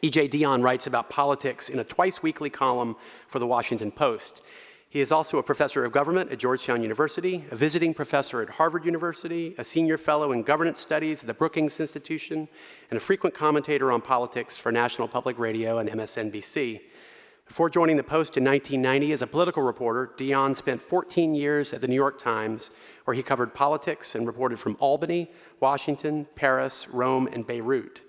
E.J. Dionne writes about politics in a twice-weekly column for the Washington Post. He is also a professor of government at Georgetown University, a visiting professor at Harvard University, a senior fellow in governance studies at the Brookings Institution, and a frequent commentator on politics for National Public Radio and MSNBC. Before joining the Post in 1990 as a political reporter, Dionne spent 14 years at the New York Times, where he covered politics and reported from Albany, Washington, Paris, Rome, and Beirut.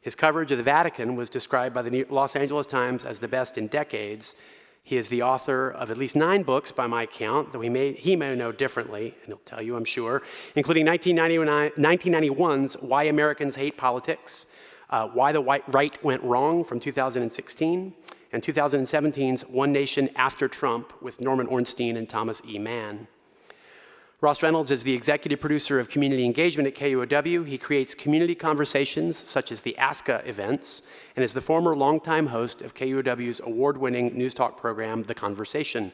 His coverage of the Vatican was described by the Los Angeles Times as the best in decades. He is the author of at least 9 books by my count, though he may know differently, and he'll tell you, I'm sure, including 1991's Why Americans Hate Politics, Why the Right Went Wrong from 2016, and 2017's One Nation After Trump with Norman Ornstein and Thomas E. Mann. Ross Reynolds is the executive producer of community engagement at KUOW. He creates community conversations such as the ASCA events and is the former longtime host of KUOW's award-winning news talk program, The Conversation.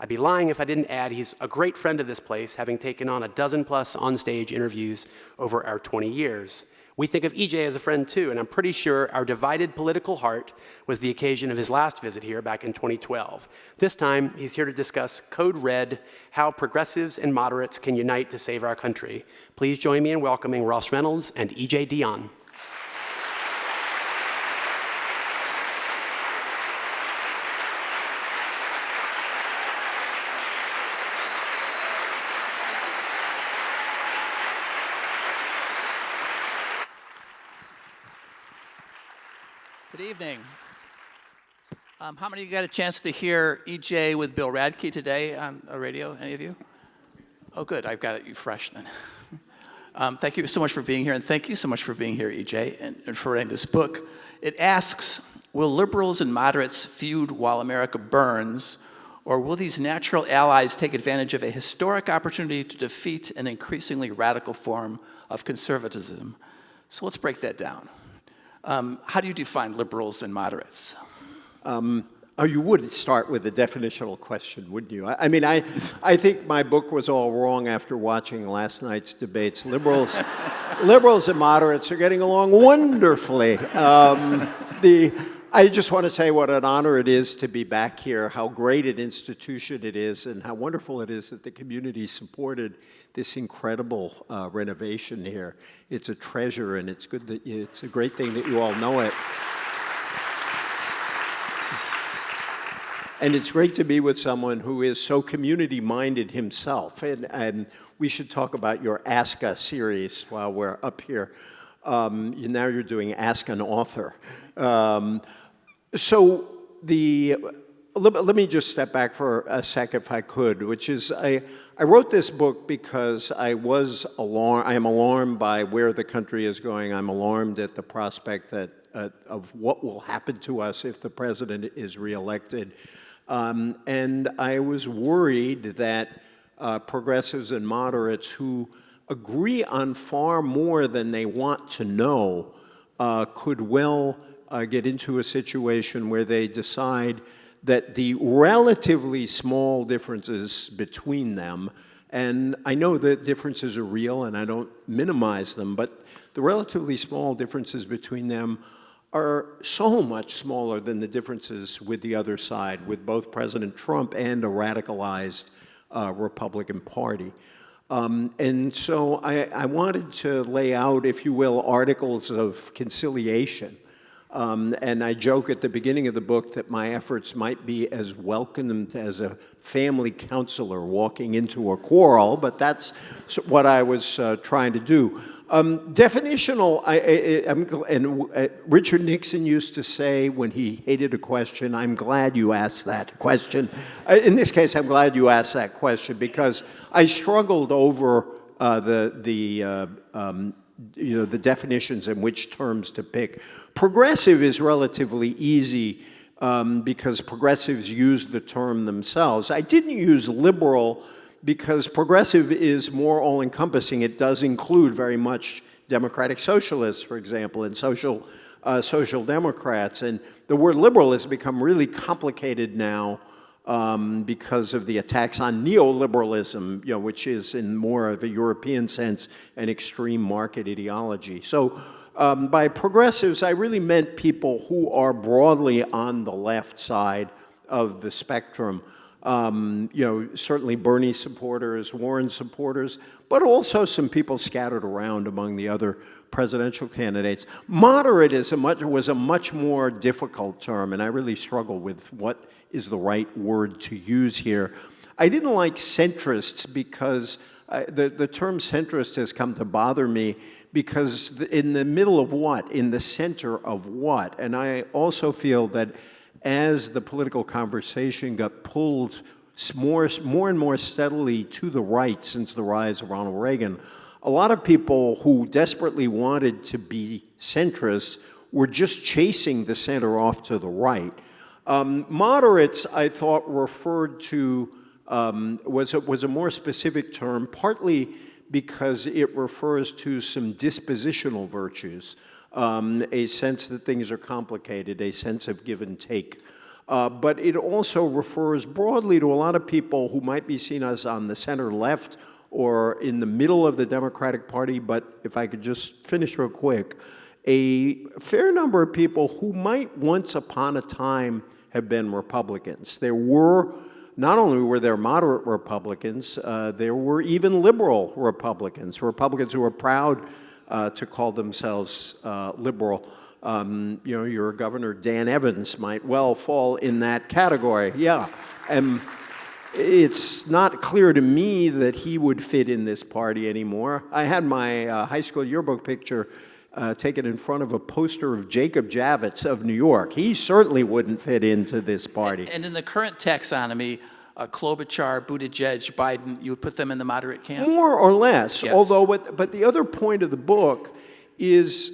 I'd be lying if I didn't add he's a great friend of this place, having taken on a dozen-plus onstage interviews over our 20 years. We think of EJ as a friend too, and I'm pretty sure our divided political heart was the occasion of his last visit here back in 2012. This time, he's here to discuss Code Red, how progressives and moderates can unite to save our country. Please join me in welcoming Ross Reynolds and EJ Dionne. Good evening. How many of you got a chance to hear EJ with Bill Radke today on the radio? Any of you? Oh, good. I've got you fresh then. Thank you so much for being here, and thank you so much for being here, EJ, and for writing this book. It asks, will liberals and moderates feud while America burns, or will these natural allies take advantage of a historic opportunity to defeat an increasingly radical form of conservatism? So let's break that down. How do you define liberals and moderates? You would start with a definitional question, wouldn't you? I mean, I think my book was all wrong after watching last night's debates. Liberals and moderates are getting along wonderfully. I just want to say what an honor it is to be back here, how great an institution it is, and how wonderful it is that the community supported this incredible renovation here. It's a treasure, and it's good that it's a great thing that you all know it. And it's great to be with someone who is so community-minded himself. And we should talk about your ASCA series while we're up here. Now you're doing Ask an Author. Let me just step back for a sec if I could, which is I wrote this book because I am alarmed by where the country is going. I'm alarmed at the prospect of what will happen to us if the president is reelected. And I was worried that progressives and moderates who agree on far more than they want to know could well get into a situation where they decide that the relatively small differences between them, and I know that differences are real and I don't minimize them, but the relatively small differences between them are so much smaller than the differences with the other side, with both President Trump and a radicalized Republican Party. And so I wanted to lay out, if you will, articles of conciliation. And I joke at the beginning of the book that my efforts might be as welcomed as a family counselor walking into a quarrel, but that's what I was trying to do. Definitional, Richard Nixon used to say when he hated a question, I'm glad you asked that question. In this case, I'm glad you asked that question because I struggled over the definitions and which terms to pick. Progressive is relatively easy because progressives use the term themselves. I didn't use liberal because progressive is more all-encompassing. It does include very much democratic socialists, for example, and social democrats. And the word liberal has become really complicated now because of the attacks on neoliberalism, which is in more of a European sense an extreme market ideology. So By progressives, I really meant people who are broadly on the left side of the spectrum. Certainly Bernie supporters, Warren supporters, but also some people scattered around among the other presidential candidates. Moderate was a much more difficult term, and I really struggle with what is the right word to use here. I didn't like centrists because the term centrist has come to bother me because in the middle of what? In the center of what? And I also feel that as the political conversation got pulled more and more steadily to the right since the rise of Ronald Reagan, a lot of people who desperately wanted to be centrists were just chasing the center off to the right. Moderates, I thought, referred to, was a more specific term, partly because it refers to some dispositional virtues, a sense that things are complicated, a sense of give and take. But it also refers broadly to a lot of people who might be seen as on the center left or in the middle of the Democratic Party, but if I could just finish real quick, a fair number of people who might once upon a time have been Republicans. Not only were there moderate Republicans, there were even liberal Republicans who were proud to call themselves liberal. Your Governor Dan Evans might well fall in that category. Yeah, and it's not clear to me that he would fit in this party anymore. I had my high school yearbook picture taken in front of a poster of Jacob Javits of New York. He certainly wouldn't fit into this party. And in the current taxonomy, Klobuchar, Budaj, Biden, you would put them in the moderate camp? More or less, yes. Although, but the other point of the book is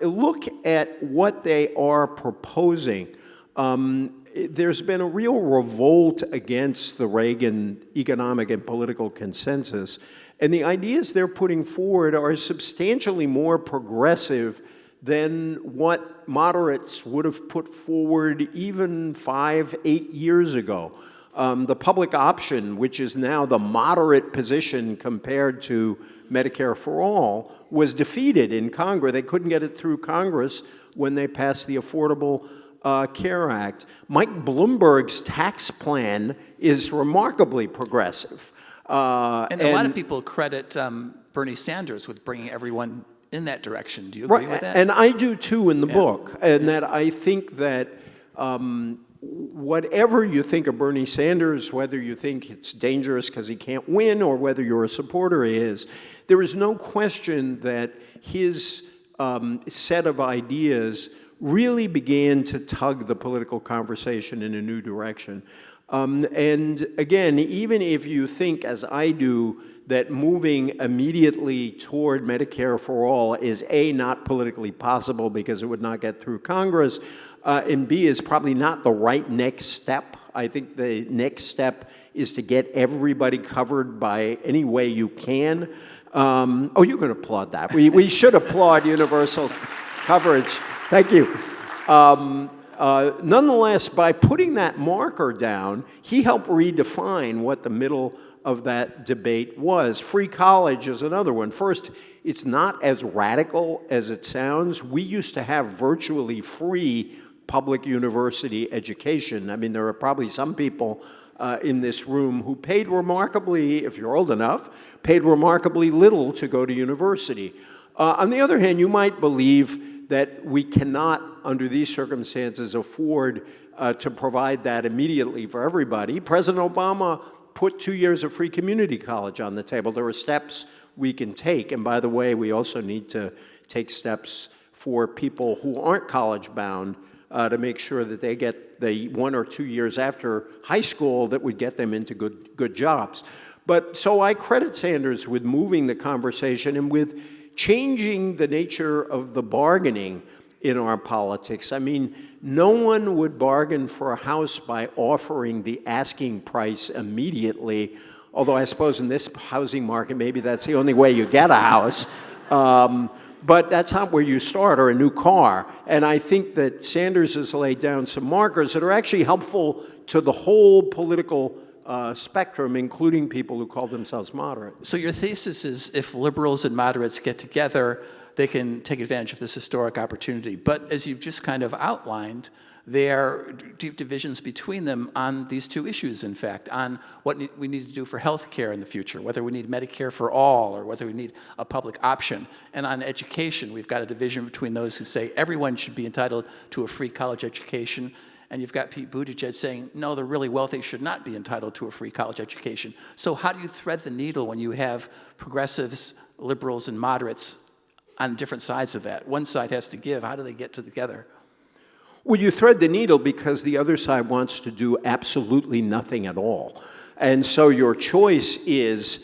look at what they are proposing. There's been a real revolt against the Reagan economic and political consensus, and the ideas they're putting forward are substantially more progressive than what moderates would have put forward even 5-8 years ago. The public option, which is now the moderate position compared to Medicare for All, was defeated in Congress. They couldn't get it through Congress when they passed the Affordable Care Act. Mike Bloomberg's tax plan is remarkably progressive. And a lot of people credit Bernie Sanders with bringing everyone in that direction. Do you agree with that? And I do too in the book, and that I think that whatever you think of Bernie Sanders, whether you think it's dangerous because he can't win or whether you're a supporter is, there is no question that his set of ideas really began to tug the political conversation in a new direction. And again, even if you think, as I do, that moving immediately toward Medicare for All is A, not politically possible because it would not get through Congress, and B, is probably not the right next step. I think the next step is to get everybody covered by any way you can. Oh, you can applaud that. We should applaud universal coverage. Thank you. Nonetheless, by putting that marker down, he helped redefine what the middle of that debate was. Free college is another one. First, it's not as radical as it sounds. We used to have virtually free public university education. I mean, there are probably some people in this room who paid remarkably, if you're old enough, paid remarkably little to go to university. On the other hand, you might believe that we cannot, under these circumstances, afford to provide that immediately for everybody. President Obama put 2 years of free community college on the table. There are steps we can take. And by the way, we also need to take steps for people who aren't college-bound to make sure that they get the 1 or 2 years after high school that would get them into good jobs. But so I credit Sanders with moving the conversation and with changing the nature of the bargaining in our politics. I mean, no one would bargain for a house by offering the asking price immediately, although I suppose in this housing market, maybe that's the only way you get a house. But that's not where you start, or a new car. And I think that Sanders has laid down some markers that are actually helpful to the whole political spectrum, including people who call themselves moderate. So your thesis is if liberals and moderates get together, they can take advantage of this historic opportunity. But as you've just kind of outlined, there are deep divisions between them on these two issues, in fact, on what we need to do for health care in the future, whether we need Medicare for all or whether we need a public option. And on education, we've got a division between those who say everyone should be entitled to a free college education, and you've got Pete Buttigieg saying, no, the really wealthy should not be entitled to a free college education. So how do you thread the needle when you have progressives, liberals, and moderates on different sides of that? One side has to give. How do they get together? Well, you thread the needle because the other side wants to do absolutely nothing at all. And so your choice is,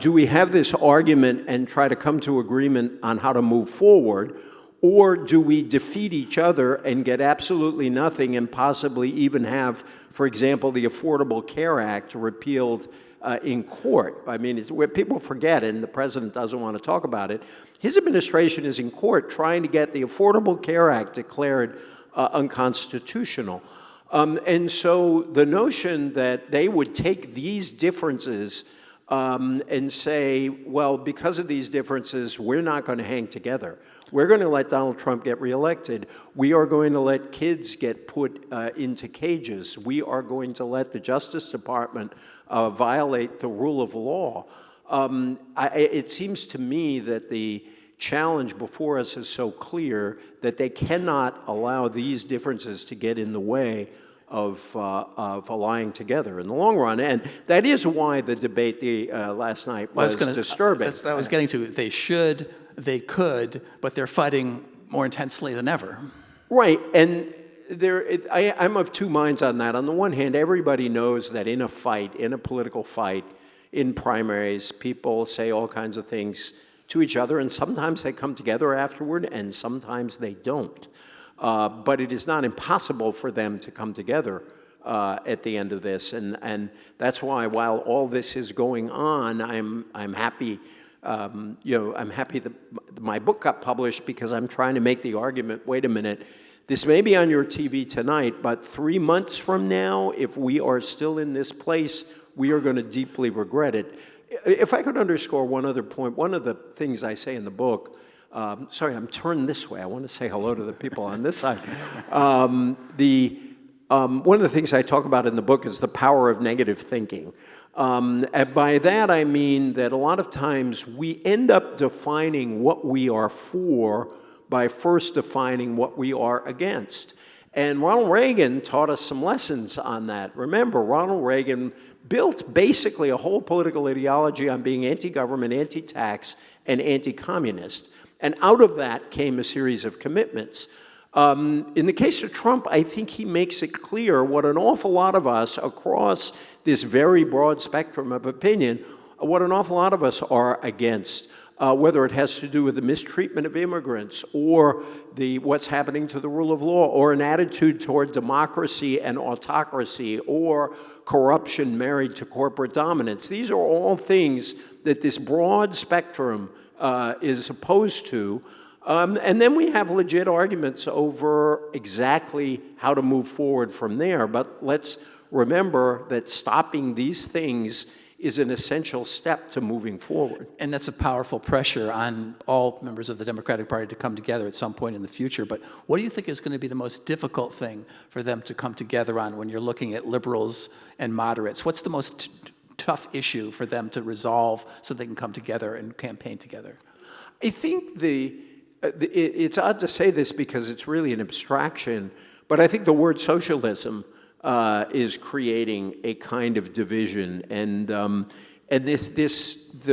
do we have this argument and try to come to agreement on how to move forward, or do we defeat each other and get absolutely nothing and possibly even have, for example, the Affordable Care Act repealed in court? I mean, it's where people forget, and the president doesn't want to talk about it. His administration is in court trying to get the Affordable Care Act declared unconstitutional. And so the notion that they would take these differences and say, well, because of these differences, we're not going to hang together. We're going to let Donald Trump get reelected. We are going to let kids get put into cages. We are going to let the Justice Department violate the rule of law. It seems to me that the challenge before us is so clear that they cannot allow these differences to get in the way of allying together in the long run. And that is why the debate last night was disturbing. That's what I was getting to. They should, they could, but they're fighting more intensely than ever. Right, and I'm of two minds on that. On the one hand, everybody knows that in a fight, in a political fight, in primaries, people say all kinds of things to each other, and sometimes they come together afterward, and sometimes they don't. But it is not impossible for them to come together at the end of this, and that's why, while all this is going on, I'm happy. I'm happy that my book got published because I'm trying to make the argument. Wait a minute, this may be on your TV tonight, but 3 months from now, if we are still in this place, we are going to deeply regret it. If I could underscore one other point, one of the things I say in the book, sorry, I'm turned this way. I want to say hello to the people on this side. One of the things I talk about in the book is the power of negative thinking. And by that, I mean that a lot of times we end up defining what we are for by first defining what we are against. And Ronald Reagan taught us some lessons on that. Remember, Ronald Reagan built basically a whole political ideology on being anti-government, anti-tax, and anti-communist. And out of that came a series of commitments. In the case of Trump, I think he makes it clear what an awful lot of us across this very broad spectrum of opinion, what an awful lot of us are against. Whether it has to do with the mistreatment of immigrants or what's happening to the rule of law or an attitude toward democracy and autocracy or corruption married to corporate dominance. These are all things that this broad spectrum is opposed to. And then we have legit arguments over exactly how to move forward from there. But let's remember that stopping these things is an essential step to moving forward. And that's a powerful pressure on all members of the Democratic Party to come together at some point in the future. But what do you think is going to be the most difficult thing for them to come together on when you're looking at liberals and moderates? What's the most tough issue for them to resolve so they can come together and campaign together? I think it's odd to say this because it's really an abstraction, but I think the word socialism is creating a kind of division, and the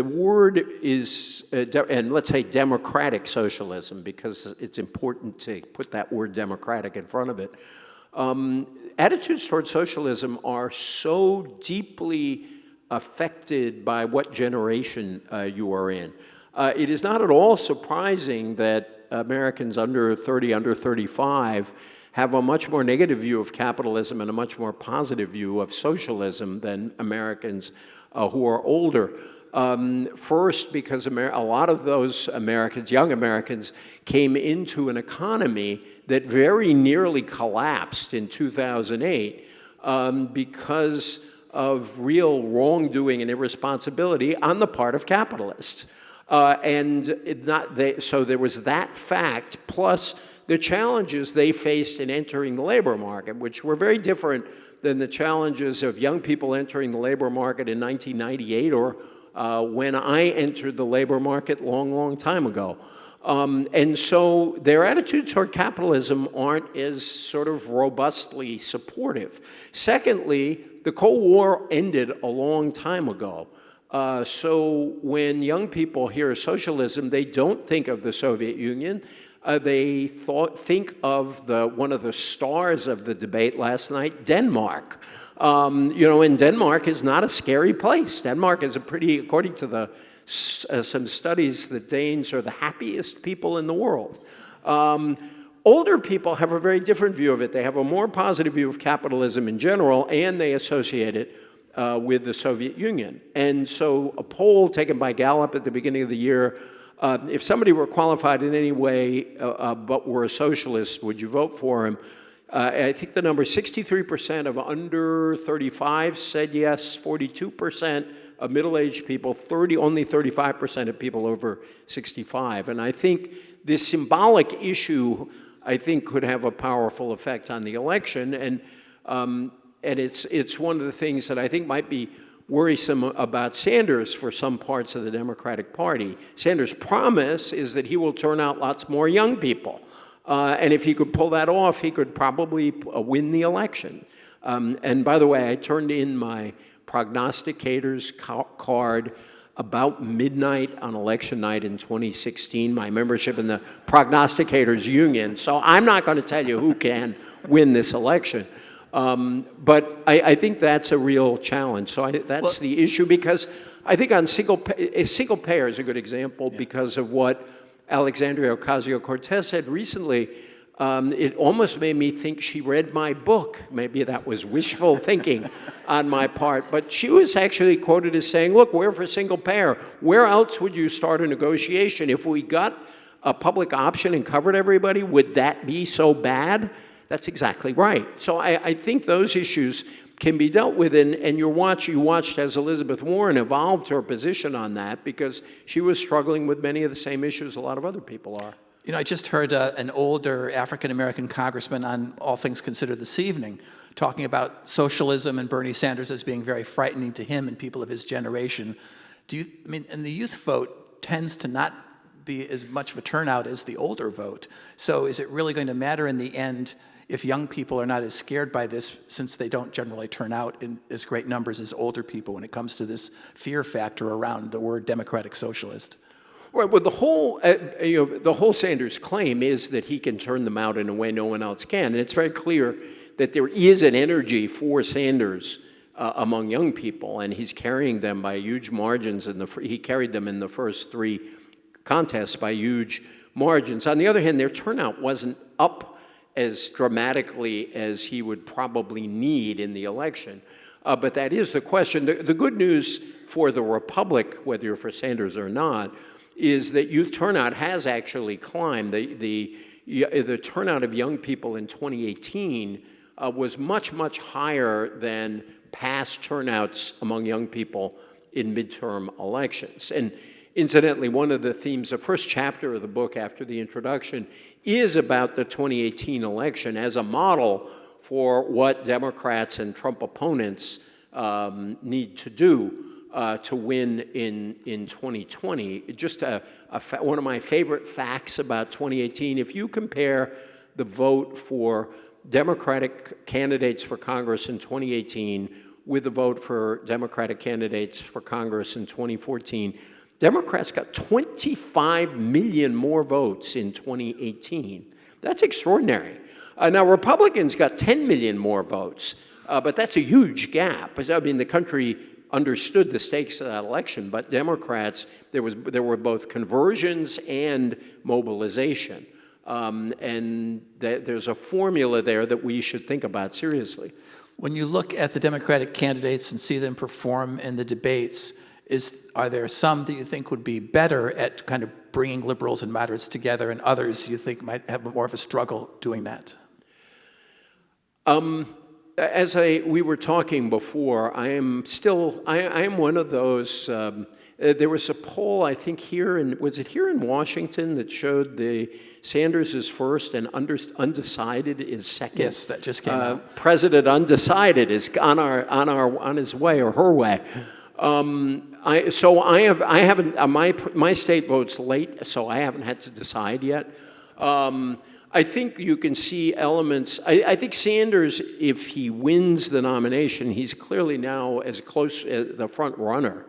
word is, and let's say democratic socialism, because it's important to put that word democratic in front of it. Attitudes towards socialism are so deeply affected by what generation you are in. It is not at all surprising that Americans under 30, under 35 have a much more negative view of capitalism and a much more positive view of socialism than Americans who are older. First, because a lot of those Americans, young Americans, came into an economy that very nearly collapsed in 2008 because of real wrongdoing and irresponsibility on the part of capitalists. So there was that fact, plus the challenges they faced in entering the labor market, which were very different than the challenges of young people entering the labor market in 1998 or when I entered the labor market long time ago. And so their attitudes toward capitalism aren't as sort of robustly supportive. Secondly, the Cold War ended a long time ago. So when young people hear socialism, they don't think of the Soviet Union. They think of one of the stars of the debate last night, Denmark. And Denmark is not a scary place. Denmark is according to some studies, the Danes are the happiest people in the world. Older people have a very different view of it. They have a more positive view of capitalism in general, and they associate it with the Soviet Union. And so a poll taken by Gallup at the beginning of the year, if somebody were qualified in any way but were a socialist, would you vote for him? I think the number 63% of under 35 said yes, 42% of middle-aged people, only 35% of people over 65. And I think this symbolic issue, I think, could have a powerful effect on the election. And it's one of the things that I think might be worrisome about Sanders for some parts of the Democratic Party. Sanders' promise is that he will turn out lots more young people. And if he could pull that off, he could probably win the election. And by the way, I turned in my prognosticator's card about midnight on election night in 2016, my membership in the Prognosticators Union. So I'm not going to tell you who can win this election. But I think that's a real challenge. So that's the issue, because I think on single payer is a good example because of what Alexandria Ocasio-Cortez said recently. It almost made me think she read my book. Maybe that was wishful thinking on my part. But she was actually quoted as saying, look, we're for single payer. Where else would you start a negotiation? If we got a public option and covered everybody, would that be so bad? That's exactly right. So I think those issues can be dealt with, and you watched as Elizabeth Warren evolved her position on that, because she was struggling with many of the same issues a lot of other people are. You know, I just heard an older African-American congressman on All Things Considered this evening talking about socialism and Bernie Sanders as being very frightening to him and people of his generation. And the youth vote tends to not be as much of a turnout as the older vote. So is it really going to matter in the end if young people are not as scared by this, since they don't generally turn out in as great numbers as older people when it comes to this fear factor around the word democratic socialist? Right. Well, the whole Sanders claim is that he can turn them out in a way no one else can, and it's very clear that there is an energy for Sanders among young people, and he's carrying them by huge margins. He carried them in the first three contests by huge margins. On the other hand, their turnout wasn't up as dramatically as he would probably need in the election. But that is the question. The good news for the Republic, whether you're for Sanders or not, is that youth turnout has actually climbed. The turnout of young people in 2018 was much higher than past turnouts among young people in midterm elections. And incidentally, one of the themes, the first chapter of the book after the introduction, is about the 2018 election as a model for what Democrats and Trump opponents need to do to win in 2020. Just one of my favorite facts about 2018, if you compare the vote for Democratic candidates for Congress in 2018 with the vote for Democratic candidates for Congress in 2014, Democrats got 25 million more votes in 2018. That's extraordinary. Now, Republicans got 10 million more votes, but that's a huge gap. I mean, the country understood the stakes of that election, but Democrats, there were both conversions and mobilization. And there's a formula there that we should think about seriously. When you look at the Democratic candidates and see them perform in the debates, are there some that you think would be better at kind of bringing liberals and moderates together, and others you think might have more of a struggle doing that? As we were talking before, I am one of those. There was a poll, I think, was it here in Washington, that showed Sanders is first and undecided is second. Yes, that just came out. President undecided is on his way or her way. I haven't. My state votes late, so I haven't had to decide yet. I think you can see elements. I think Sanders, if he wins the nomination, he's clearly now as close as the front runner.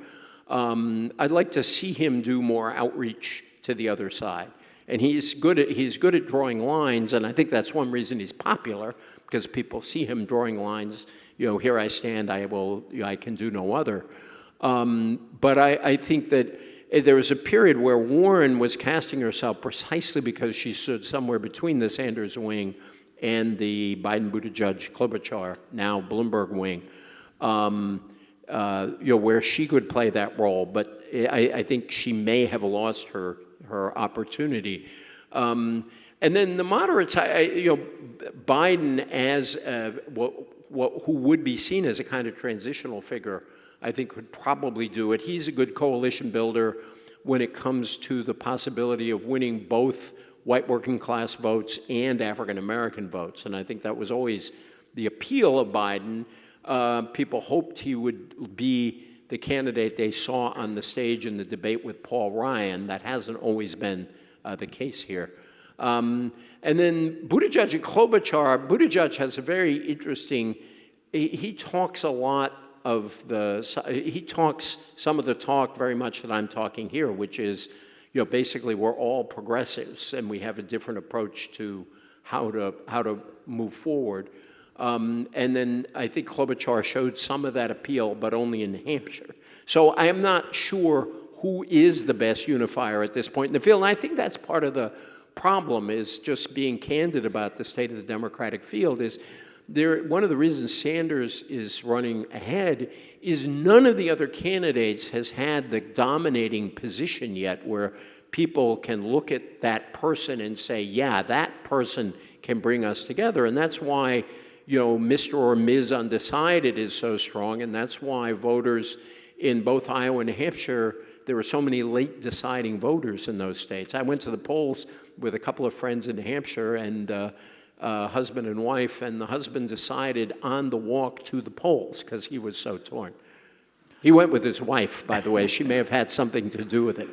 I'd like to see him do more outreach to the other side. And he's good at drawing lines, and I think that's one reason he's popular, because people see him drawing lines. Here I stand, I can do no other. But I think that there was a period where Warren was casting herself precisely because she stood somewhere between the Sanders wing and the Biden-Budaj, Klobuchar, now Bloomberg wing, where she could play that role. But I think she may have lost her opportunity. And then the moderates, Biden as who would be seen as a kind of transitional figure, I think could probably do it. He's a good coalition builder when it comes to the possibility of winning both white working class votes and African American votes. And I think that was always the appeal of Biden. People hoped he would be the candidate they saw on the stage in the debate with Paul Ryan. That hasn't always been the case here. And then Buttigieg and Klobuchar. Buttigieg has a very interesting, he talks a lot he talks some of the talk very much that I'm talking here, which is, basically we're all progressives and we have a different approach to how to move forward. And then I think Klobuchar showed some of that appeal, but only in New Hampshire. So I am not sure who is the best unifier at this point in the field. And I think that's part of the problem, is just being candid about the state of the Democratic field. One of the reasons Sanders is running ahead is none of the other candidates has had the dominating position yet where people can look at that person and say, yeah, that person can bring us together. And that's why, Mr. or Ms. Undecided is so strong, and that's why voters in both Iowa and New Hampshire, there were so many late deciding voters in those states. I went to the polls with a couple of friends in New Hampshire, and husband and wife, and the husband decided on the walk to the polls because he was so torn. He went with his wife, by the way. She may have had something to do with it.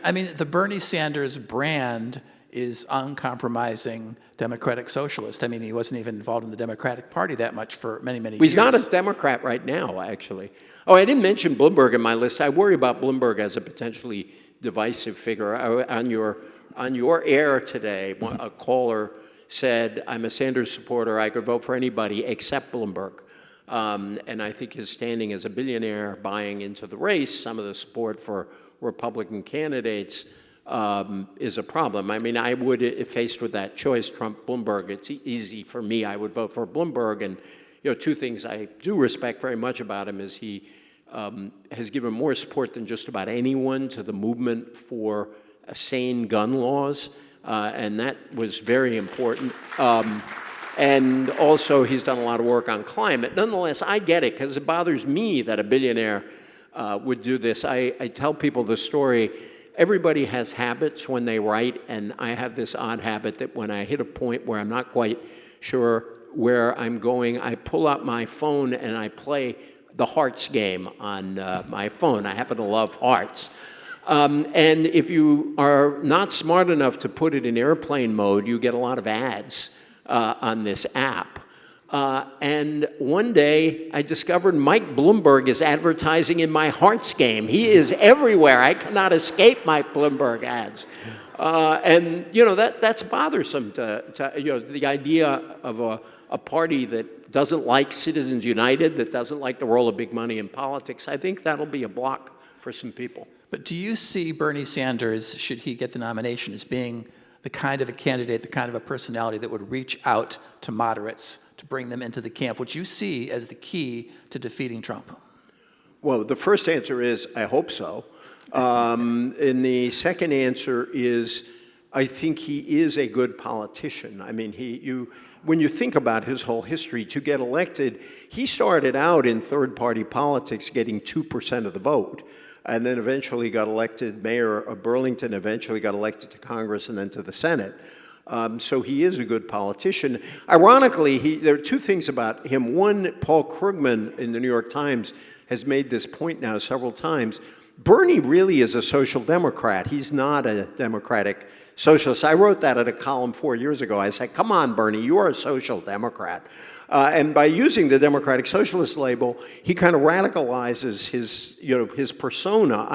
I mean, the Bernie Sanders brand is uncompromising democratic socialist. I mean, he wasn't even involved in the Democratic Party that much for many, many years. He's not a Democrat right now, actually. Oh, I didn't mention Bloomberg in my list. I worry about Bloomberg as a potentially divisive figure. On your air today, a caller said, I'm a Sanders supporter, I could vote for anybody except Bloomberg. And I think his standing as a billionaire buying into the race, some of the support for Republican candidates is a problem. I mean, I would, if faced with that choice, Trump, Bloomberg, it's easy for me, I would vote for Bloomberg. And two things I do respect very much about him is he has given more support than just about anyone to the movement for sane gun laws. And that was very important. And also, he's done a lot of work on climate. Nonetheless, I get it, because it bothers me that a billionaire would do this. I tell people the story. Everybody has habits when they write, and I have this odd habit that when I hit a point where I'm not quite sure where I'm going, I pull out my phone and I play the hearts game on my phone. I happen to love hearts. And if you are not smart enough to put it in airplane mode, you get a lot of ads on this app. And one day I discovered Mike Bloomberg is advertising in my hearts game. He is everywhere. I cannot escape Mike Bloomberg ads. And that's bothersome to the idea of a party that doesn't like Citizens United, that doesn't like the role of big money in politics. I think that'll be a block for some people. But do you see Bernie Sanders, should he get the nomination, as being the kind of a candidate, the kind of a personality that would reach out to moderates to bring them into the camp, which you see as the key to defeating Trump? Well, the first answer is, I hope so. And the second answer is, I think he is a good politician. I mean, when you think about his whole history, to get elected, he started out in third-party politics getting 2% of the vote, and then eventually got elected mayor of Burlington, eventually got elected to Congress and then to the Senate. So he is a good politician. Ironically, there are two things about him. One, Paul Krugman in the New York Times has made this point now several times. Bernie really is a social democrat. He's not a democratic socialist. I wrote that at a column 4 years ago. I said, come on, Bernie, you are a social democrat. And by using the democratic socialist label, he kind of radicalizes his persona.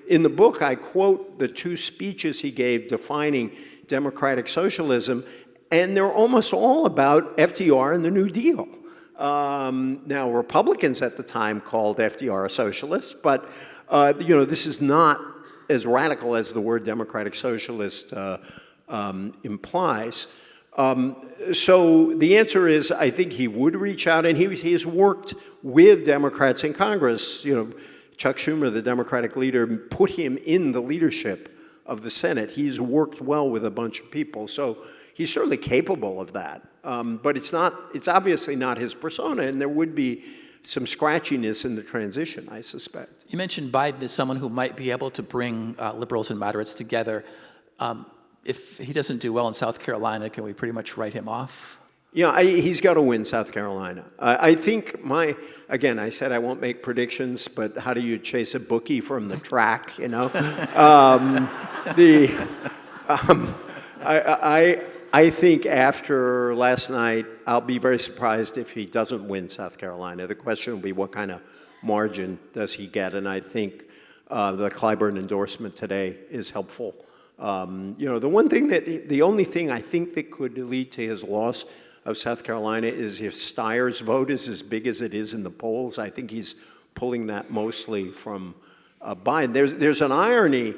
In the book, I quote the two speeches he gave defining democratic socialism, and they're almost all about FDR and the New Deal. Now, Republicans at the time called FDR a socialist, but this is not as radical as the word democratic socialist implies. So the answer is, I think he would reach out, and he has worked with Democrats in Congress. Chuck Schumer, the Democratic leader, put him in the leadership of the Senate. He's worked well with a bunch of people, so he's certainly capable of that. But it's obviously not his persona, and there would be some scratchiness in the transition, I suspect. You mentioned Biden as someone who might be able to bring liberals and moderates together. If he doesn't do well in South Carolina, can we pretty much write him off? Yeah, he's got to win South Carolina. I think again, I said I won't make predictions, but how do you chase a bookie from the track, I think after last night, I'll be very surprised if he doesn't win South Carolina. The question will be what kind of margin does he get, and I think the Clyburn endorsement today is helpful. The only thing I think that could lead to his loss of South Carolina is if Steyer's vote is as big as it is in the polls. I think he's pulling that mostly from Biden. There's an irony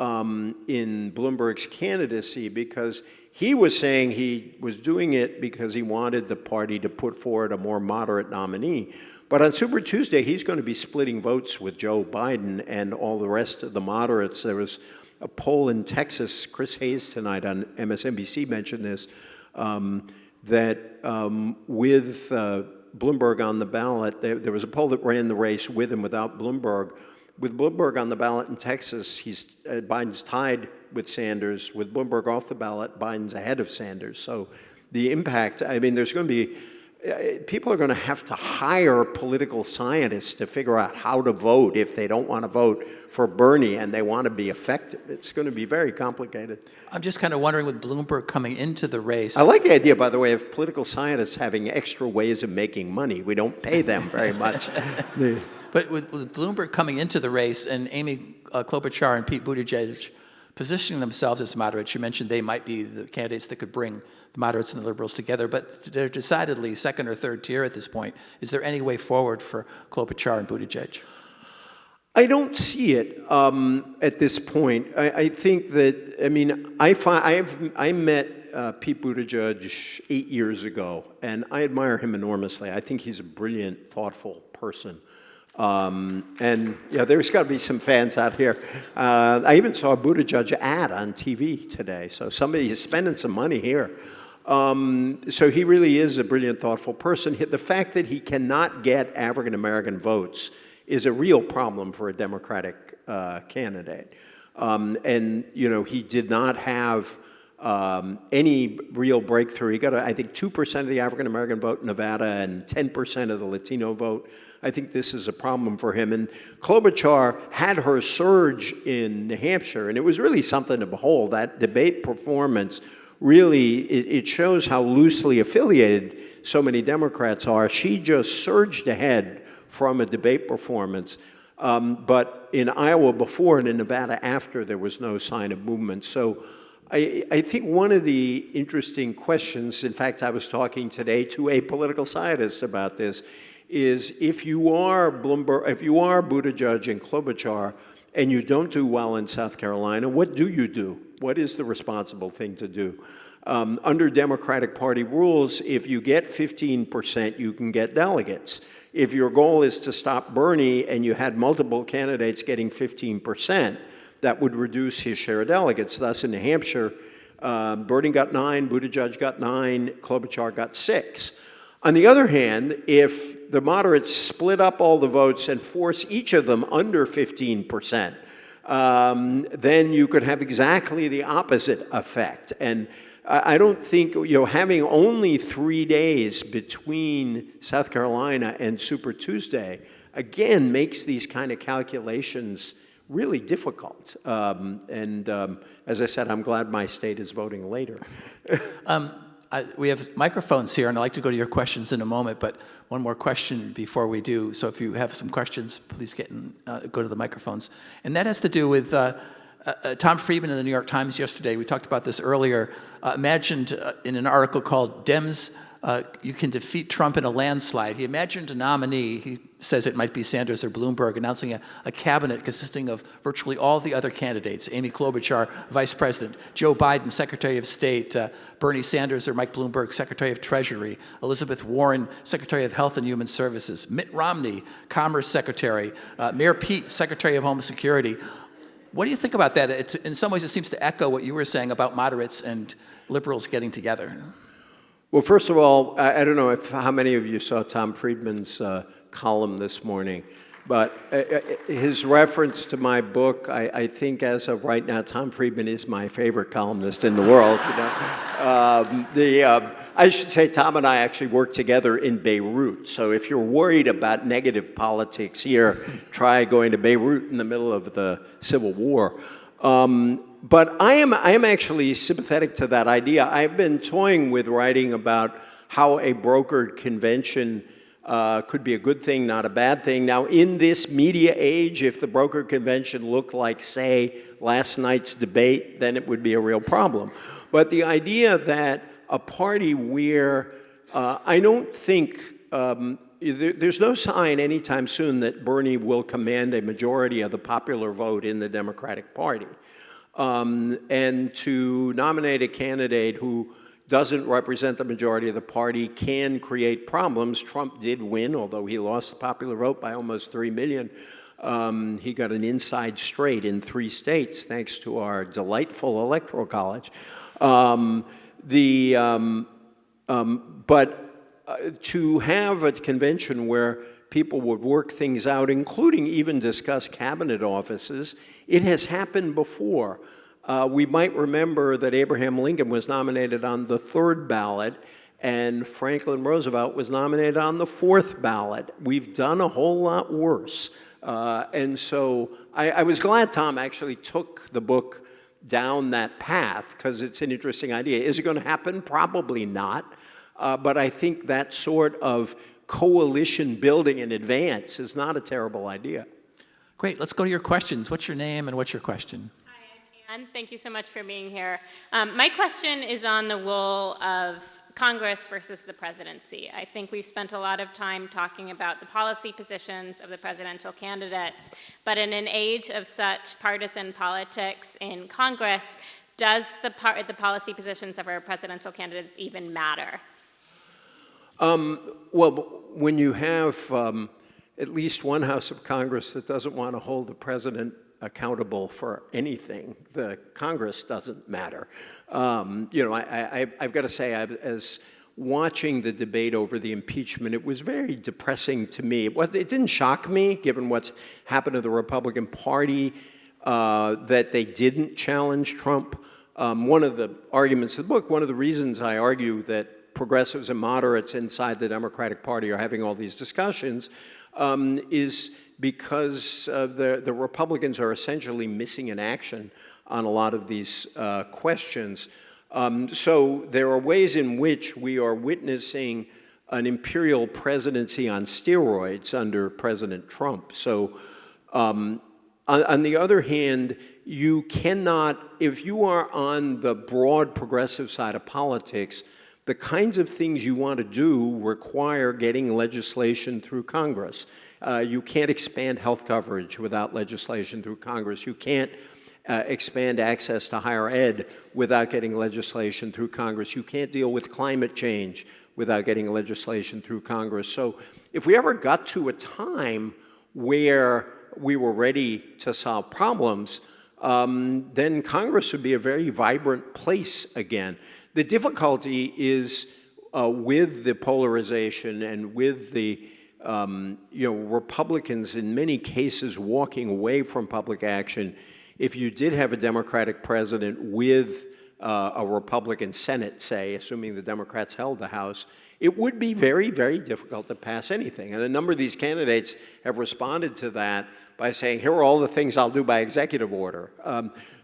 in Bloomberg's candidacy, because he was saying he was doing it because he wanted the party to put forward a more moderate nominee. But on Super Tuesday, he's going to be splitting votes with Joe Biden and all the rest of the moderates. There was a poll in Texas, Chris Hayes tonight on MSNBC mentioned this, that with Bloomberg on the ballot, there was a poll that ran the race with and without Bloomberg. With Bloomberg on the ballot in Texas, Biden's tied with Sanders. With Bloomberg off the ballot, Biden's ahead of Sanders. So the impact, there's going to be, people are going to have to hire political scientists to figure out how to vote if they don't want to vote for Bernie and they want to be effective. It's going to be very complicated. I'm just kind of wondering, with Bloomberg coming into the race. I like the idea, by the way, of political scientists having extra ways of making money. We don't pay them very much. But with Bloomberg coming into the race and Amy Klobuchar and Pete Buttigieg positioning themselves as moderates, you mentioned they might be the candidates that could bring the moderates and the liberals together, but they're decidedly second or third tier at this point. Is there any way forward for Klobuchar and Buttigieg? I don't see it at this point. I think that, I met Pete Buttigieg 8 years ago, and I admire him enormously. I think he's a brilliant, thoughtful person. And yeah, there's got to be some fans out here. I even saw a Budaj ad on TV today, so somebody is spending some money here. So he really is a brilliant, thoughtful person. The fact that he cannot get African-American votes is a real problem for a Democratic candidate. And, he did not have any real breakthrough. He got, I think, 2% of the African-American vote in Nevada and 10% of the Latino vote. I think this is a problem for him. And Klobuchar had her surge in New Hampshire, and it was really something to behold. That debate performance really, it shows how loosely affiliated so many Democrats are. She just surged ahead from a debate performance. But in Iowa before and in Nevada after, there was no sign of movement. So I think one of the interesting questions, in fact, I was talking today to a political scientist about this, is if you are Buttigieg and Klobuchar and you don't do well in South Carolina, what do you do? What is the responsible thing to do? Under Democratic Party rules, if you get 15%, you can get delegates. If your goal is to stop Bernie and you had multiple candidates getting 15%, that would reduce his share of delegates. Thus, in New Hampshire, Bernie got 9, Budaj got 9, Klobuchar got 6. On the other hand, if the moderates split up all the votes and force each of them under 15%, then you could have exactly the opposite effect. And I don't think, having only 3 days between South Carolina and Super Tuesday, again, makes these kind of calculations really difficult. As I said, I'm glad my state is voting later. We have microphones here, and I'd like to go to your questions in a moment, but one more question before we do. So if you have some questions, please go to the microphones. And that has to do with Tom Friedman in the New York Times yesterday. We talked about this earlier. Imagined in an article called Dems, you can defeat Trump in a landslide. He imagined a nominee, he says it might be Sanders or Bloomberg, announcing a cabinet consisting of virtually all the other candidates: Amy Klobuchar, Vice President; Joe Biden, Secretary of State; Bernie Sanders or Mike Bloomberg, Secretary of Treasury; Elizabeth Warren, Secretary of Health and Human Services; Mitt Romney, Commerce Secretary; Mayor Pete, Secretary of Home Security. What do you think about that? In some ways, it seems to echo what you were saying about moderates and liberals getting together. Well, first of all, I don't know how many of you saw Tom Friedman's column this morning, but his reference to my book, I think as of right now, Tom Friedman is my favorite columnist in the world. I should say Tom and I actually worked together in Beirut, so if you're worried about negative politics here, try going to Beirut in the middle of the Civil War. But I am actually sympathetic to that idea. I've been toying with writing about how a brokered convention could be a good thing, not a bad thing. Now, in this media age, if the brokered convention looked like, say, last night's debate, then it would be a real problem. But the idea that a party where I don't think there's no sign anytime soon that Bernie will command a majority of the popular vote in the Democratic Party. And to nominate a candidate who doesn't represent the majority of the party can create problems. Trump did win, although he lost the popular vote by almost 3 million. He got an inside straight in 3 states, thanks to our delightful electoral college. But to have a convention where people would work things out, including even discuss cabinet offices, it has happened before. We might remember that Abraham Lincoln was nominated on the 3rd ballot, and Franklin Roosevelt was nominated on the 4th ballot. We've done a whole lot worse. And so I was glad Tom actually took the book down that path, because it's an interesting idea. Is it going to happen? Probably not. But I think that sort of coalition building in advance is not a terrible idea. Great. Let's go to your questions. What's your name and what's your question? Hi, I'm Ann. Thank you so much for being here. My question is on the role of Congress versus the presidency. I think we've spent a lot of time talking about the policy positions of the presidential candidates, but in an age of such partisan politics in Congress, does the policy positions of our presidential candidates even matter? Well, when you have at least one House of Congress that doesn't want to hold the president accountable for anything, the Congress doesn't matter. I've got to say, as watching the debate over the impeachment, it was very depressing to me. It didn't shock me, given what's happened to the Republican Party, that they didn't challenge Trump. One of the arguments of the book, one of the reasons I argue that progressives and moderates inside the Democratic Party are having all these discussions is because the Republicans are essentially missing in action on a lot of these questions. So there are ways in which we are witnessing an imperial presidency on steroids under President Trump. So on the other hand, you cannot, if you are on the broad progressive side of politics, the kinds of things you want to do require getting legislation through Congress. You can't expand health coverage without legislation through Congress. You can't expand access to higher ed without getting legislation through Congress. You can't deal with climate change without getting legislation through Congress. So if we ever got to a time where we were ready to solve problems, then Congress would be a very vibrant place again. The difficulty is with the polarization and with the Republicans in many cases walking away from public action. If you did have a Democratic president with a Republican Senate, say, assuming the Democrats held the House, it would be very, very difficult to pass anything. And a number of these candidates have responded to that by saying, here are all the things I'll do by executive order.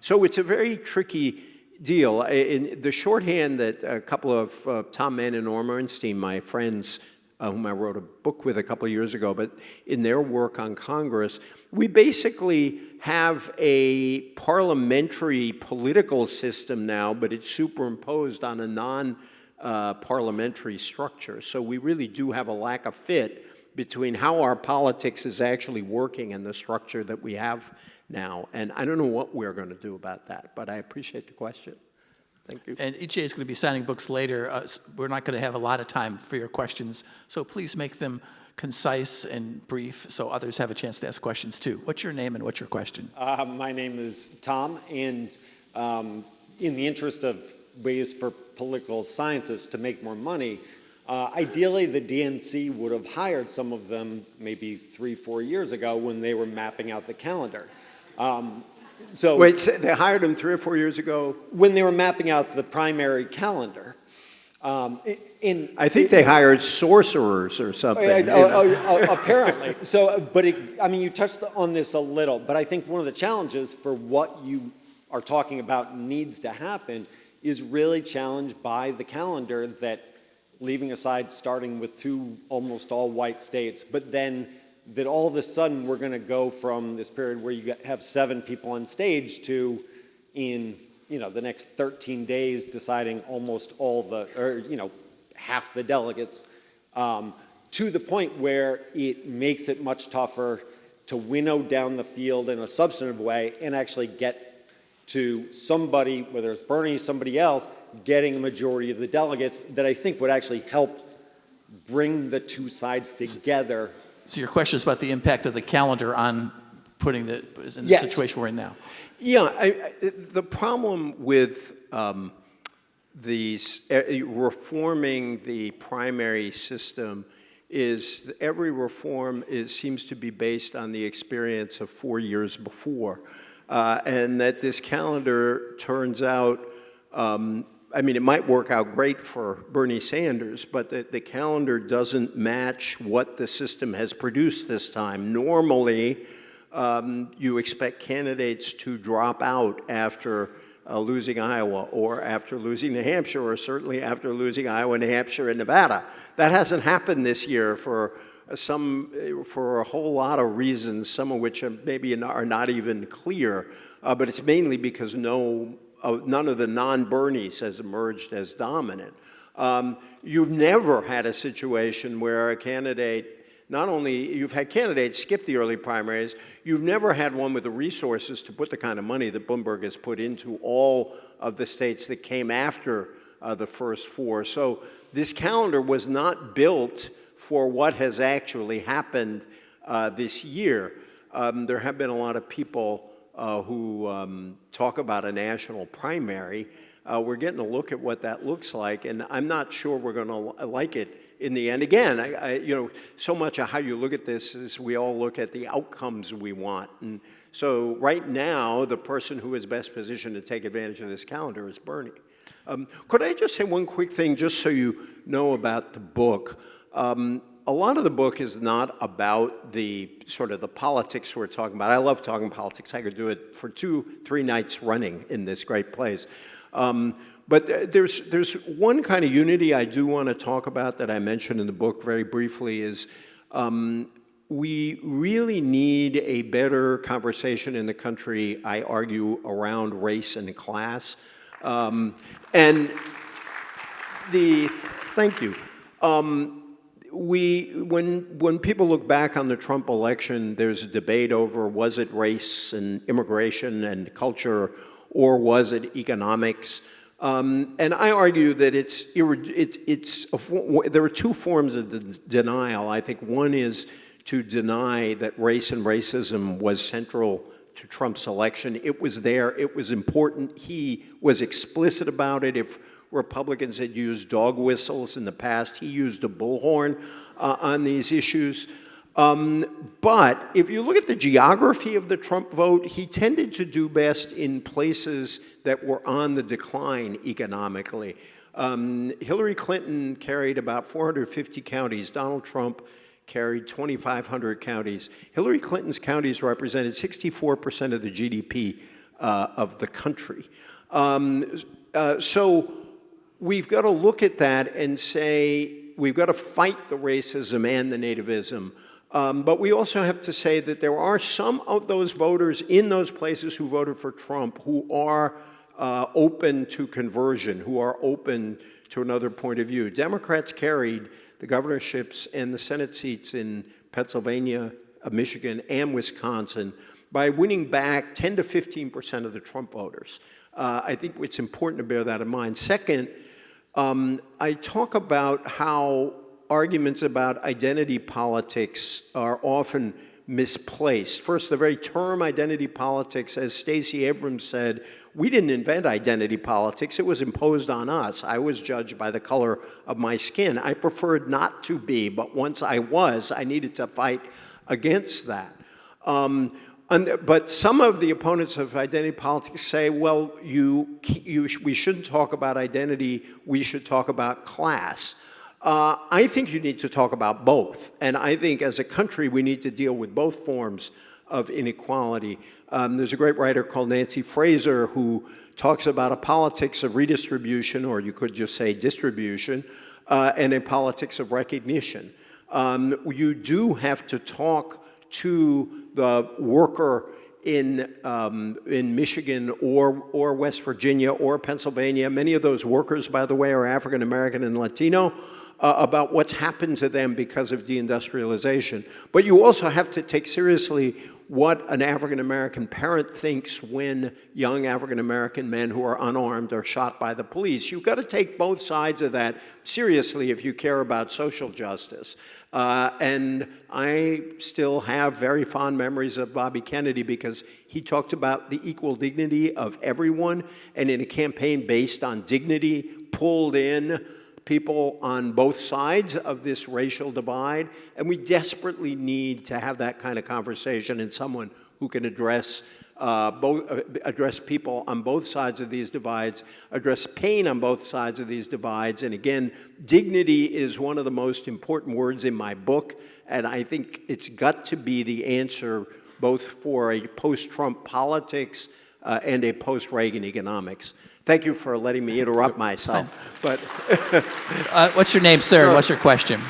So it's a very tricky deal. In the shorthand that a couple of Tom Mann and Norm Ernstein, my friends, whom I wrote a book with a couple of years ago, but in their work on Congress, we basically have a parliamentary political system now, but it's superimposed on a non-parliamentary structure. So we really do have a lack of fit between how our politics is actually working and the structure that we have now. And I don't know what we're going to do about that, but I appreciate the question. Thank you. And EJ is going to be signing books later. We're not going to have a lot of time for your questions, so please make them concise and brief so others have a chance to ask questions too. What's your name and what's your question? My name is Tom, and in the interest of ways for political scientists to make more money, ideally the DNC would have hired some of them maybe 3-4 years ago when they were mapping out the calendar. So wait, they hired him 3 or 4 years ago? When they were mapping out the primary calendar. I think they hired sorcerers or something. Apparently. So, but I mean, you touched on this a little, but I think one of the challenges for what you are talking about needs to happen is really challenged by the calendar that, leaving aside starting with 2 almost all white states, but then that all of a sudden we're going to go from this period where you have 7 people on stage to in the next 13 days deciding almost all the, or half the delegates, to the point where it makes it much tougher to winnow down the field in a substantive way and actually get to somebody, whether it's Bernie or somebody else, getting a majority of the delegates that I think would actually help bring the two sides together. So your question is about the impact of the calendar on putting in the Yes. situation we're in now. Yeah, the problem with reforming the primary system is every reform seems to be based on the experience of 4 years before. And that this calendar turns out, it might work out great for Bernie Sanders, but the calendar doesn't match what the system has produced this time. Normally, you expect candidates to drop out after losing Iowa or after losing New Hampshire or certainly after losing Iowa, New Hampshire, and Nevada. That hasn't happened this year for a whole lot of reasons, some of which maybe are not even clear, but it's mainly because none of the non-Bernies has emerged as dominant. You've never had a situation where a candidate, not only you've had candidates skip the early primaries, you've never had one with the resources to put the kind of money that Bloomberg has put into all of the states that came after the first 4. So this calendar was not built for what has actually happened this year. There have been a lot of people who talk about a national primary. We're getting a look at what that looks like, and I'm not sure we're going to like it in the end. Again, so much of how you look at this is we all look at the outcomes we want. And so right now, the person who is best positioned to take advantage of this calendar is Bernie. Could I just say one quick thing, just so you know about the book? A lot of the book is not about the sort of the politics we're talking about. I love talking politics. I could do it for 2-3 nights running in this great place. But there's one kind of unity I do want to talk about that I mentioned in the book very briefly is we really need a better conversation in the country, I argue, around race and class. Thank you. When people look back on the Trump election, there's a debate over was it race and immigration and culture, or was it economics? And I argue that there are 2 forms of denial. I think one is to deny that race and racism was central to Trump's election. It was there. It was important. He was explicit about it. If Republicans had used dog whistles in the past, he used a bullhorn on these issues. But if you look at the geography of the Trump vote, he tended to do best in places that were on the decline economically. Hillary Clinton carried about 450 counties. Donald Trump carried 2,500 counties. Hillary Clinton's counties represented 64% of the GDP of the country. So we've got to look at that and say we've got to fight the racism and the nativism. But we also have to say that there are some of those voters in those places who voted for Trump who are open to conversion, who are open to another point of view. Democrats carried the governorships and the Senate seats in Pennsylvania, Michigan, and Wisconsin by winning back 10 to 15% of the Trump voters. I think it's important to bear that in mind. Second, I talk about how arguments about identity politics are often misplaced. First, the very term identity politics, as Stacey Abrams said, we didn't invent identity politics. It was imposed on us. I was judged by the color of my skin. I preferred not to be, but once I was, I needed to fight against that. But some of the opponents of identity politics say, well, we shouldn't talk about identity, we should talk about class. I think you need to talk about both. And I think as a country, we need to deal with both forms of inequality. There's a great writer called Nancy Fraser who talks about a politics of redistribution, or you could just say distribution, and a politics of recognition. You do have to talk to the worker in Michigan or West Virginia or Pennsylvania. Many of those workers, by the way, are African American and Latino, about what's happened to them because of deindustrialization. But you also have to take seriously what an African American parent thinks when young African American men who are unarmed are shot by the police. You've got to take both sides of that seriously if you care about social justice. And I still have very fond memories of Bobby Kennedy because he talked about the equal dignity of everyone, and in a campaign based on dignity, pulled in people on both sides of this racial divide, and we desperately need to have that kind of conversation and someone who can address people on both sides of these divides, address pain on both sides of these divides. And again, dignity is one of the most important words in my book, and I think it's got to be the answer both for a post-Trump politics and a post-Reagan economics. Thank you for letting me interrupt myself. But What's your name, sir? What's your question?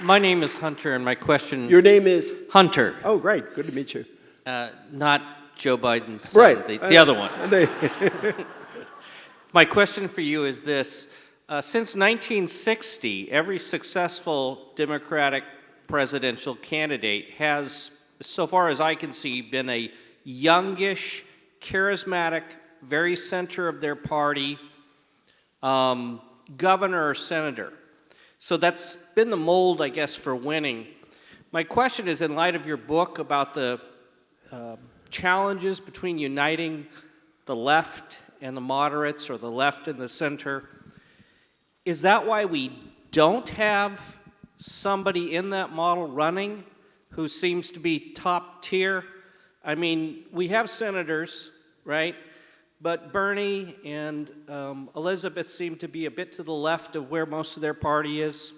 My name is Hunter, and my question... Your name is? Hunter. Oh, great. Good to meet you. Not Joe Biden's son, right. The other one. My question for you is this. Since 1960, every successful Democratic presidential candidate has, so far as I can see, been a youngish, charismatic, very center of their party, governor or senator. So that's been the mold, I guess, for winning. My question is, in light of your book about the challenges between uniting the left and the moderates, or the left and the center, is that why we don't have somebody in that model running who seems to be top tier? I mean, we have senators, right? But Bernie and Elizabeth seem to be a bit to the left of where most of their party is.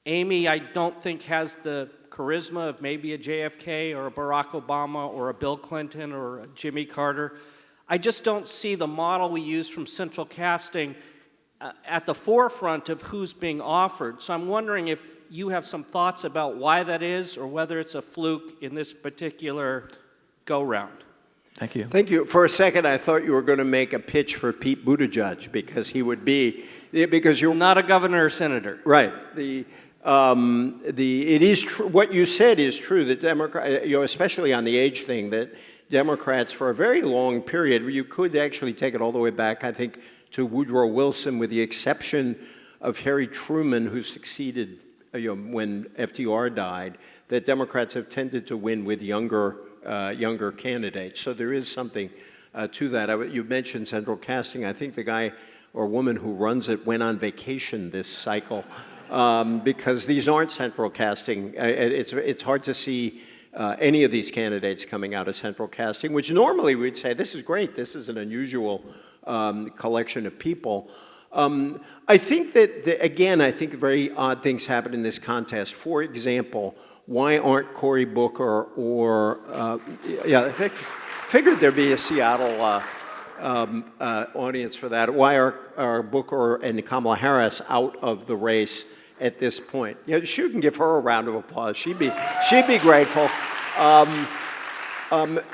Amy, I don't think, has the charisma of maybe a JFK or a Barack Obama or a Bill Clinton or a Jimmy Carter. I just don't see the model we use from central casting at the forefront of who's being offered. So I'm wondering if you have some thoughts about why that is, or whether it's a fluke in this particular go-round. Thank you. Thank you. For a second, I thought you were going to make a pitch for Pete Buttigieg because he would be, because you're Not a governor or senator. right. It is true. What you said is true that Democrats, especially on the age thing, that Democrats for a very long period, you could actually take it all the way back, I think, to Woodrow Wilson, with the exception of Harry Truman, who succeeded when FDR died, that Democrats have tended to win with younger younger candidates. So there is something to that. You mentioned central casting. I think the guy or woman who runs it went on vacation this cycle because these aren't central casting. It's hard to see any of these candidates coming out of central casting, which normally we'd say, this is great, this is an unusual collection of people. I think that, again, I think very odd things happen in this contest. For example, why aren't Cory Booker or, I figured there'd be a Seattle audience for that. Why are Booker and Kamala Harris out of the race at this point? You know, she can give her a round of applause. She'd be grateful.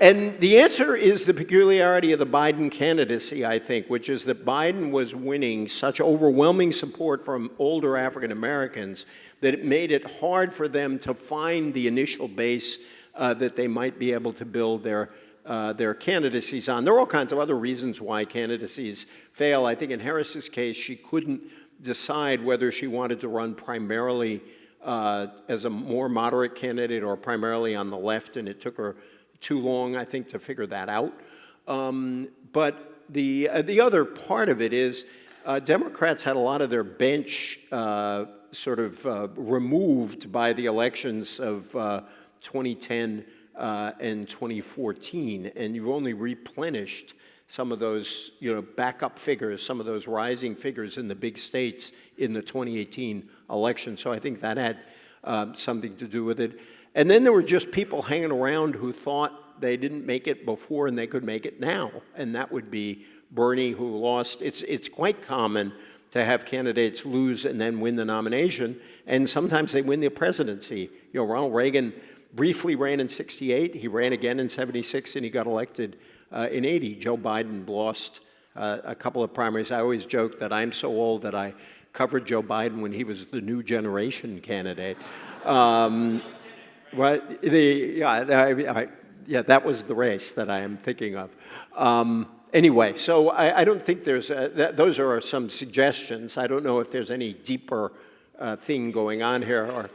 And the answer is the peculiarity of the Biden candidacy, I think, which is that Biden was winning such overwhelming support from older African Americans that it made it hard for them to find the initial base that they might be able to build their candidacies on. There are all kinds of other reasons why candidacies fail. I think in Harris's case, she couldn't decide whether she wanted to run primarily as a more moderate candidate or primarily on the left, and it took her too long, I think, to figure that out. But the other part of it is Democrats had a lot of their bench removed by the elections of 2010 and 2014, and you've only replenished some of those, backup figures, some of those rising figures in the big states in the 2018 election. So I think that had something to do with it. And then there were just people hanging around who thought they didn't make it before and they could make it now, and that would be Bernie, who lost. It's quite common to have candidates lose and then win the nomination, and sometimes they win the presidency. Ronald Reagan briefly ran in '68, he ran again in '76, and he got elected in '80. Joe Biden lost a couple of primaries. I always joke that I'm so old that I covered Joe Biden when he was the new generation candidate. But that was the race that I am thinking of. Anyway, so I don't think there's those are some suggestions. I don't know if there's any deeper thing going on here. Or,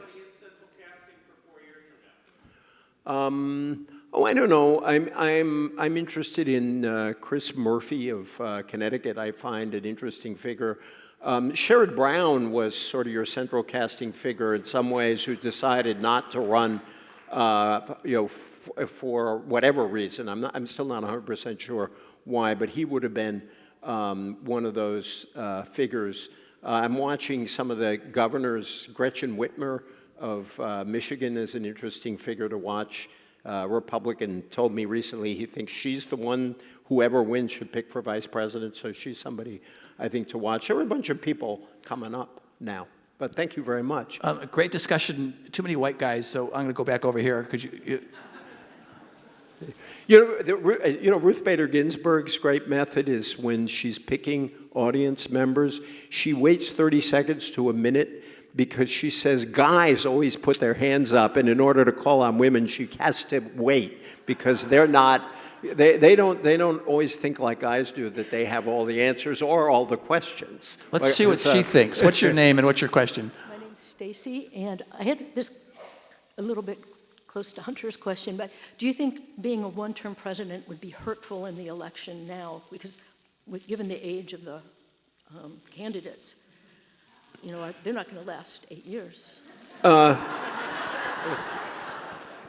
I don't know. I'm interested in Chris Murphy of Connecticut. I find an interesting figure. Sherrod Brown was sort of your central casting figure in some ways, who decided not to run, for whatever reason. I'm still not 100% sure why, but he would have been one of those figures. I'm watching some of the governors. Gretchen Whitmer of Michigan is an interesting figure to watch. Republican told me recently he thinks she's the one whoever wins should pick for vice president, so she's somebody I think to watch. There are a bunch of people coming up now, but thank you very much. Great discussion. Too many white guys, so I'm going to go back over here. Could you? Ruth Bader Ginsburg's great method is when she's picking audience members, she waits 30 seconds to a minute, because she says guys always put their hands up, and in order to call on women, she has to wait, because they're not, they don't always think like guys do, that they have all the answers or all the questions. Let's see what she thinks. What's your name and what's your question? My name's Stacy, and I had this a little bit close to Hunter's question, but do you think being a one-term president would be hurtful in the election now? Because given the age of the candidates, they're not going to last 8 years. No,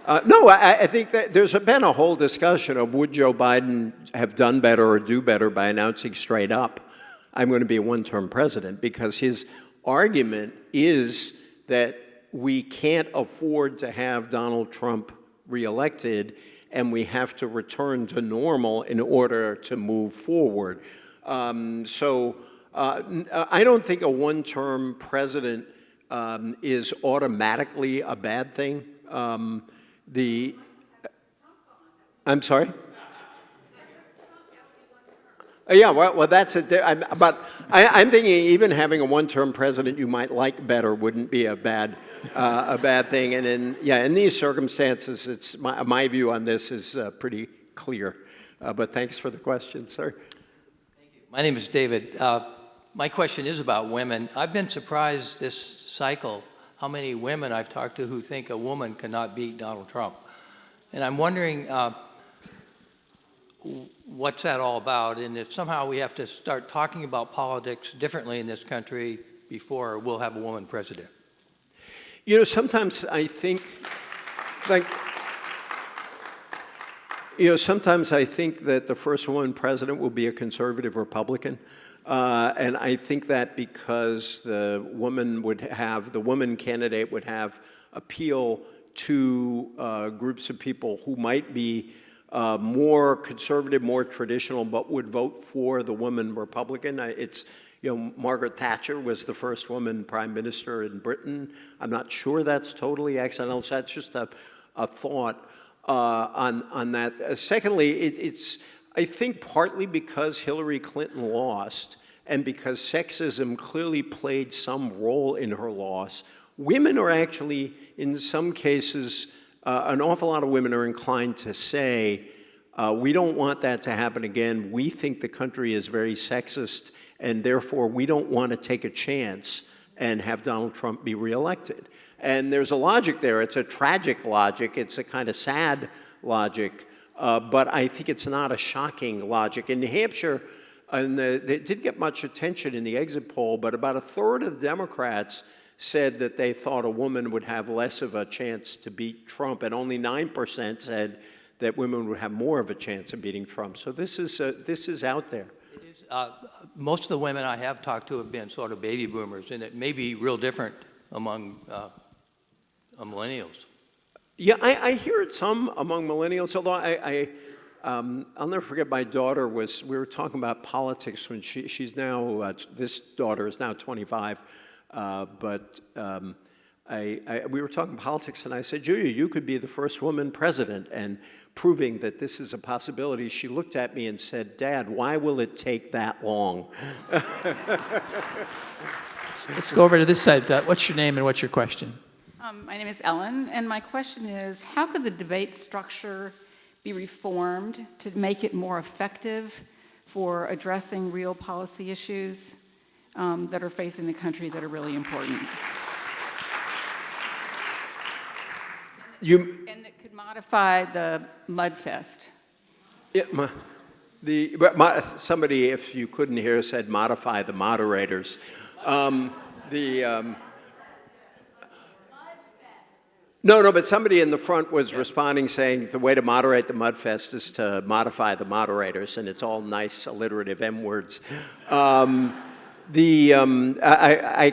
I think that there's been a whole discussion of would Joe Biden have done better or do better by announcing straight up, I'm going to be a one-term president, because his argument is that we can't afford to have Donald Trump reelected, and we have to return to normal in order to move forward. I don't think a one-term president is automatically a bad thing. I'm sorry? Yeah, well, that's but I'm thinking even having a one-term president you might like better wouldn't be a bad thing. And in these circumstances, it's my view on this is pretty clear. But thanks for the question, sir. Thank you. My name is David. My question is about women. I've been surprised this cycle how many women I've talked to who think a woman cannot beat Donald Trump. And I'm wondering what's that all about, and if somehow we have to start talking about politics differently in this country before we'll have a woman president. You know, sometimes I think that the first woman president will be a conservative Republican. And I think that because the woman candidate would have appeal to groups of people who might be more conservative, more traditional, but would vote for the woman Republican. Margaret Thatcher was the first woman prime minister in Britain. I'm not sure that's totally accidental. So that's just a thought on that. Secondly, it's I think partly because Hillary Clinton lost and because sexism clearly played some role in her loss, women are actually, in some cases, an awful lot of women are inclined to say, we don't want that to happen again. We think the country is very sexist, and therefore we don't want to take a chance and have Donald Trump be reelected. And there's a logic there. It's a tragic logic. It's a kind of sad logic. But I think it's not a shocking logic. In New Hampshire, they didn't get much attention in the exit poll, but about a third of the Democrats said that they thought a woman would have less of a chance to beat Trump, and only 9% said that women would have more of a chance of beating Trump. So this is out there. It is, most of the women I have talked to have been sort of baby boomers, and it may be real different among millennials. Yeah, I hear it some among millennials, although I'll never forget my daughter we were talking about politics when she's now, this daughter is now 25, but we were talking politics, and I said, Julia, you could be the first woman president, and proving that this is a possibility. She looked at me and said, Dad, why will it take that long? Let's go over to this side. What's your name and what's your question? My name is Ellen, and my question is, how could the debate structure be reformed to make it more effective for addressing real policy issues that are facing the country that are really important? And that could modify the mudfest. Yeah, somebody, if you couldn't hear, said modify the moderators. No, but somebody in the front was responding saying the way to moderate the mudfest is to modify the moderators, and it's all nice alliterative M words. I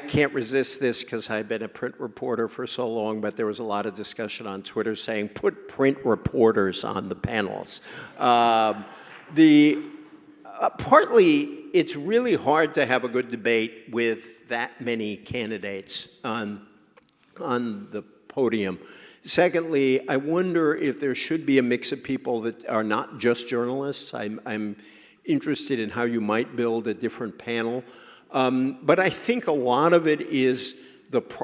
can't resist this because I've been a print reporter for so long, but there was a lot of discussion on Twitter saying, put print reporters on the panels. Partly, it's really hard to have a good debate with that many candidates on the podium. Secondly, I wonder if there should be a mix of people that are not just journalists. I'm interested in how you might build a different panel. But I think a lot of it is,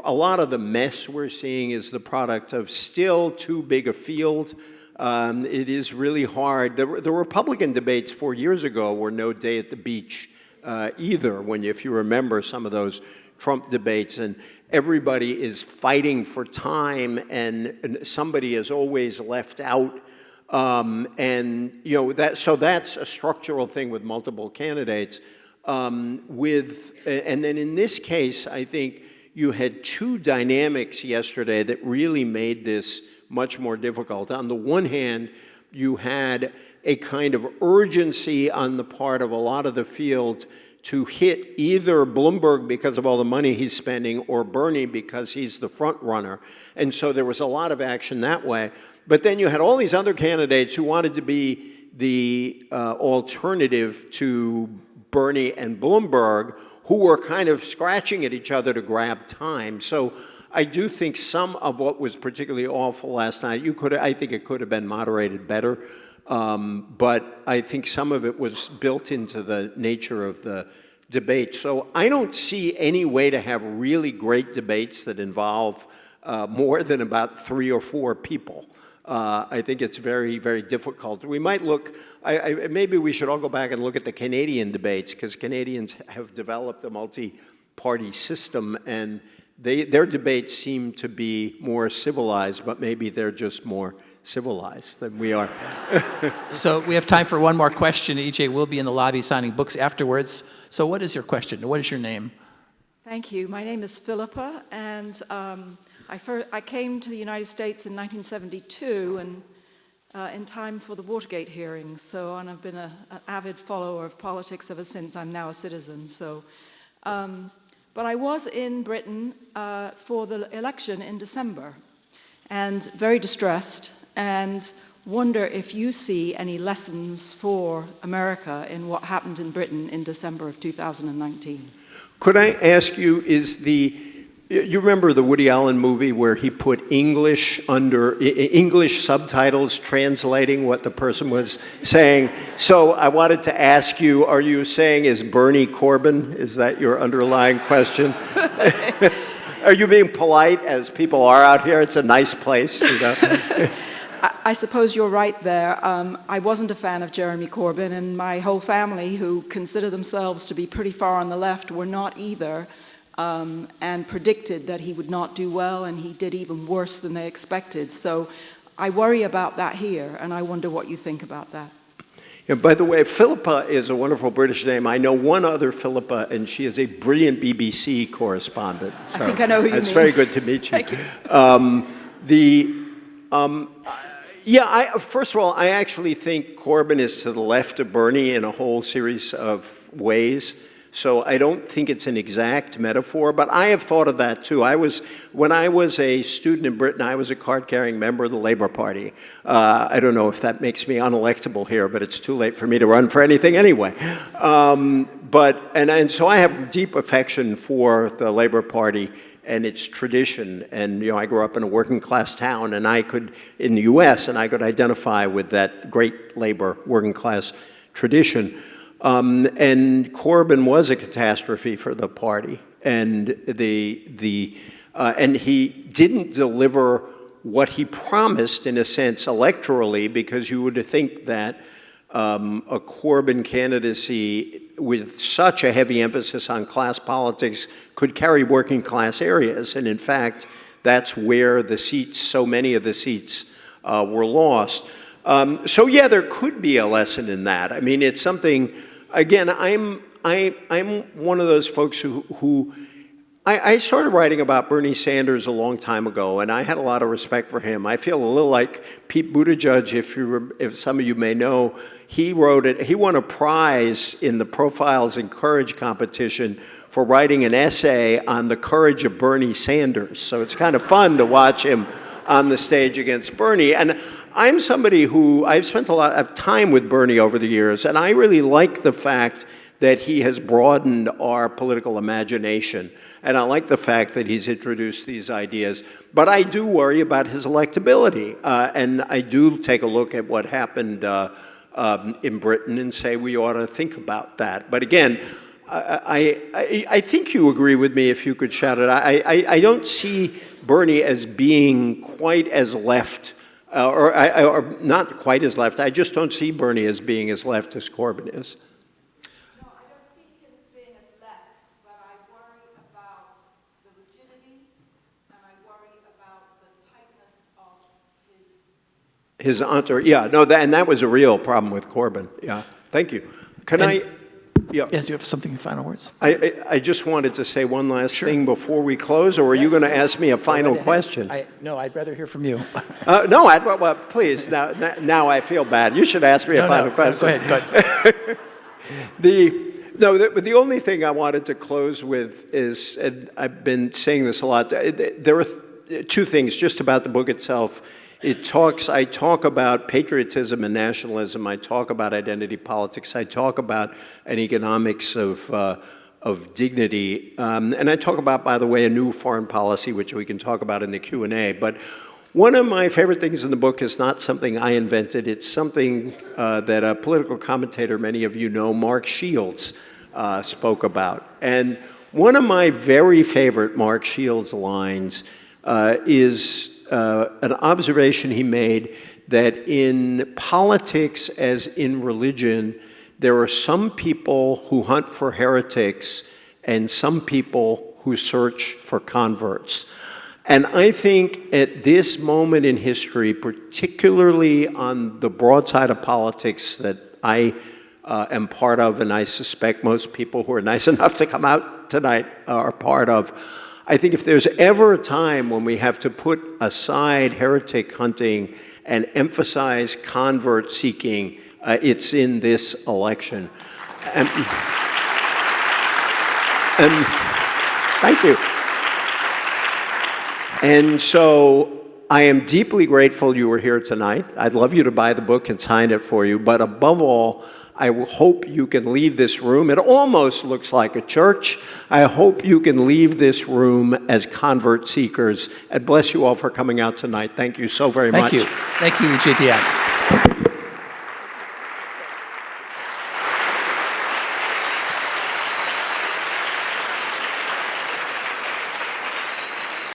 a lot of the mess we're seeing is the product of still too big a field. It is really hard. The Republican debates 4 years ago were no day at the beach either, if you remember some of those Trump debates, and everybody is fighting for time, and somebody is always left out. So that's a structural thing with multiple candidates. And then in this case, I think you had two dynamics yesterday that really made this much more difficult. On the one hand, you had a kind of urgency on the part of a lot of the field to hit either Bloomberg because of all the money he's spending or Bernie because he's the front runner. And so there was a lot of action that way. But then you had all these other candidates who wanted to be the alternative to Bernie and Bloomberg, who were kind of scratching at each other to grab time. So I do think some of what was particularly awful last night, I think it could have been moderated better. But I think some of it was built into the nature of the debate. So I don't see any way to have really great debates that involve more than about 3 or 4 people. I think it's very, very difficult. We might look, maybe we should all go back and look at the Canadian debates, because Canadians have developed a multi-party system, and their debates seem to be more civilized, but maybe they're just more civilized than we are. So we have time for one more question. EJ will be in the lobby signing books afterwards. So what is your question? What is your name? Thank you. My name is Philippa, and I came to the United States in 1972 and in time for the Watergate hearings. And I've been an avid follower of politics ever since. I'm now a citizen. But I was in Britain for the election in December, and very distressed, and wonder if you see any lessons for America in what happened in Britain in December of 2019. Could I ask you, you remember the Woody Allen movie where he put English subtitles translating what the person was saying? So I wanted to ask you, are you saying is Bernie Corbyn? Is that your underlying question? Are you being polite, as people are out here? It's a nice place, you know? I suppose you're right there. I wasn't a fan of Jeremy Corbyn, and my whole family, who consider themselves to be pretty far on the left, were not either, and predicted that he would not do well, and he did even worse than they expected. So I worry about that here, and I wonder what you think about that. Yeah, by the way, Philippa is a wonderful British name. I know one other Philippa, and she is a brilliant BBC correspondent. So I think I know who you mean. It's very good to meet you. Thank you. First of all, I actually think Corbyn is to the left of Bernie in a whole series of ways. So I don't think it's an exact metaphor, but I have thought of that too. When I was a student in Britain, I was a card-carrying member of the Labour Party. I don't know if that makes me unelectable here, but it's too late for me to run for anything anyway. So I have deep affection for the Labour Party and its tradition. And I grew up in a working class town, and in the US, and I could identify with that great labor working class tradition. And Corbyn was a catastrophe for the party, and and he didn't deliver what he promised, in a sense, electorally, because you would think that a Corbyn candidacy with such a heavy emphasis on class politics could carry working class areas. And in fact, that's where so many of the seats were lost. There could be a lesson in that. I mean, it's something, again, I'm one of those folks who I started writing about Bernie Sanders a long time ago, and I had a lot of respect for him. I feel a little like Pete Budaj, if some of you may know. He won a prize in the Profiles in Courage competition for writing an essay on the courage of Bernie Sanders. So it's kind of fun to watch him on the stage against Bernie. And I'm somebody I've spent a lot of time with Bernie over the years, and I really like the fact that he has broadened our political imagination. And I like the fact that he's introduced these ideas. But I do worry about his electability. And I do take a look at what happened in Britain and say we ought to think about that. But again, I think you agree with me, if you could shout it. I don't see Bernie as being quite as left, or not quite as left. I just don't see Bernie as being as left as Corbyn is. His entourage, and that was a real problem with Corbyn. Yeah, thank you. Yes, you have something in final words? I just wanted to say one last thing before we close, or are you going to ask me a final question? No, I'd rather hear from you. Well, please, now I feel bad. You should ask me a final question. Go ahead. The only thing I wanted to close with is, and I've been saying this a lot, there are two things just about the book itself. I talk about patriotism and nationalism. I talk about identity politics. I talk about an economics of dignity. And I talk about, by the way, a new foreign policy, which we can talk about in the Q&A. But one of my favorite things in the book is not something I invented. It's something that a political commentator many of you know, Mark Shields, spoke about. And one of my very favorite Mark Shields lines is an observation he made that in politics, as in religion, there are some people who hunt for heretics and some people who search for converts. And I think at this moment in history, particularly on the broad side of politics that I am part of, and I suspect most people who are nice enough to come out tonight are part of, I think if there's ever a time when we have to put aside heretic hunting and emphasize convert seeking, it's in this election. And thank you. And so I am deeply grateful you were here tonight. I'd love you to buy the book and sign it for you, but above all, I hope you can leave this room. It almost looks like a church. I hope you can leave this room as convert seekers. And bless you all for coming out tonight. Thank you so very much. Thank you. Thank you, JPI.